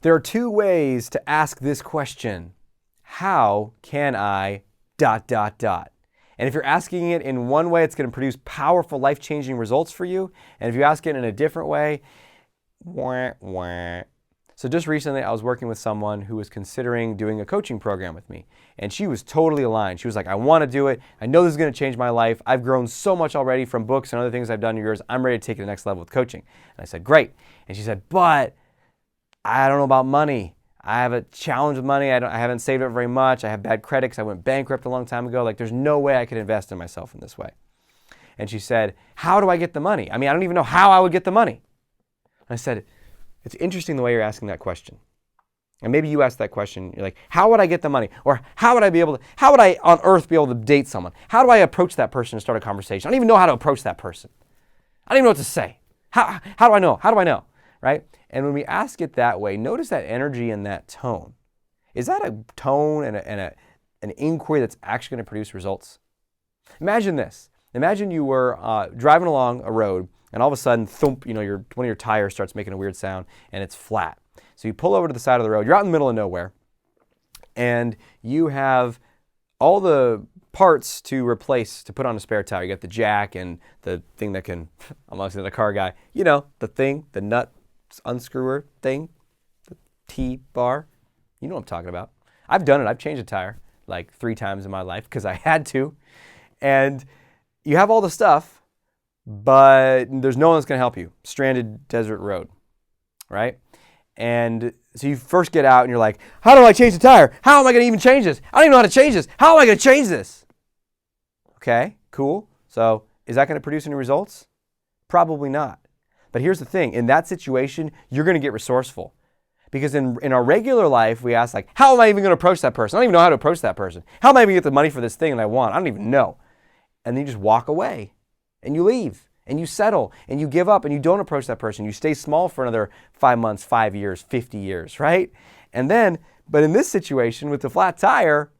There are two ways to ask this question. How can I ... And if you're asking it in one way, it's going to produce powerful, life-changing results for you. And if you ask it in a different way, wah, wah. So just recently, I was working with someone who was considering doing a coaching program with me. And she was totally aligned. She was like, I want to do it. I know this is going to change my life. I've grown so much already from books and other things I've done in years. I'm ready to take it to the next level with coaching. And I said, great. And she said, but I don't know about money. I have a challenge with money. I haven't saved up very much. I have bad credit because I went bankrupt a long time ago. Like, there's no way I could invest in myself in this way. And she said, how do I get the money? I mean, I don't even know how I would get the money. And I said, it's interesting the way you're asking that question. And maybe you asked that question. You're like, how would I get the money? Or how would I on earth be able to date someone? How do I approach that person and start a conversation? I don't even know how to approach that person. I don't even know what to say. How do I know? How do I know? Right? And when we ask it that way, notice that energy and that tone. Is that a tone and an inquiry that's actually going to produce results? Imagine this. Imagine you were driving along a road and all of a sudden, thump, one of your tires starts making a weird sound and it's flat. So you pull over to the side of the road. You're out in the middle of nowhere and you have all the parts to replace, to put on a spare tire. You got the jack and the thing that can, I'm not saying the car guy, the nut unscrewer thing, the T-bar. You know what I'm talking about. I've done it. I've changed a tire like 3 times in my life because I had to. And you have all the stuff, but there's no one that's going to help you. Stranded desert road, right? And so you first get out and you're like, how do I change the tire? How am I going to even change this? I don't even know how to change this. How am I going to change this? Okay, cool. So is that going to produce any results? Probably not. But here's the thing. In that situation, you're going to get resourceful. Because in our regular life, we ask like, how am I even going to approach that person? I don't even know how to approach that person. How am I going to get the money for this thing that I want? I don't even know. And then you just walk away and you leave and you settle and you give up and you don't approach that person. You stay small for another 5 months, 5 years, 50 years, right? And then, but in this situation with the flat tire,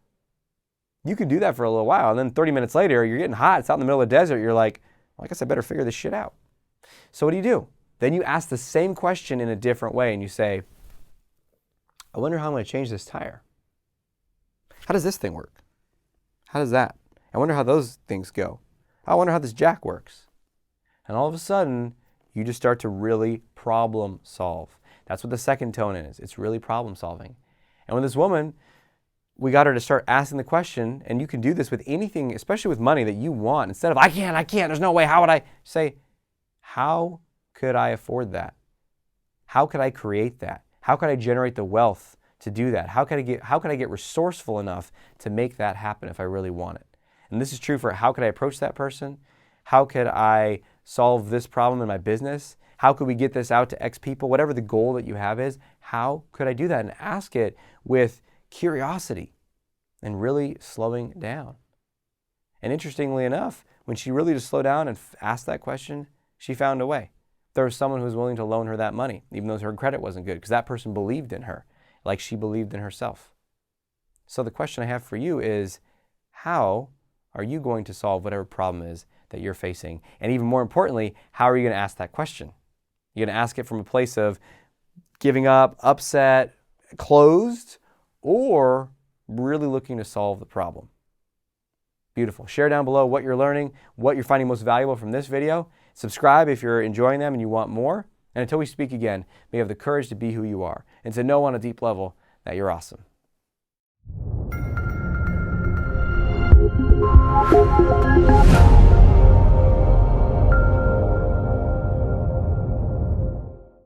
you can do that for a little while. And then 30 minutes later, you're getting hot. It's out in the middle of the desert. You're like, well, I guess I better figure this shit out. So what do? Then you ask the same question in a different way and you say, I wonder how I'm going to change this tire. How does this thing work? How does that? I wonder how those things go. I wonder how this jack works. And all of a sudden, you just start to really problem solve. That's what the second tone is. It's really problem solving. And with this woman, we got her to start asking the question, and you can do this with anything, especially with money that you want. Instead of, I can't, there's no way, how would I? Say, how could I afford that? How could I create that? How could I generate the wealth to do that? How could I get resourceful enough to make that happen if I really want it? And this is true for how could I approach that person? How could I solve this problem in my business? How could we get this out to X people? Whatever the goal that you have is, how could I do that? And ask it with curiosity and really slowing down. And interestingly enough, when she really just slowed down and asked that question, she found a way. There was someone who was willing to loan her that money, even though her credit wasn't good, because that person believed in her, like she believed in herself. So the question I have for you is, how are you going to solve whatever problem is that you're facing? And even more importantly, how are you going to ask that question? You're going to ask it from a place of giving up, upset, closed, or really looking to solve the problem? Beautiful. Share down below what you're learning, what you're finding most valuable from this video. Subscribe if you're enjoying them and you want more. And until we speak again, may you have the courage to be who you are and to know on a deep level that you're awesome.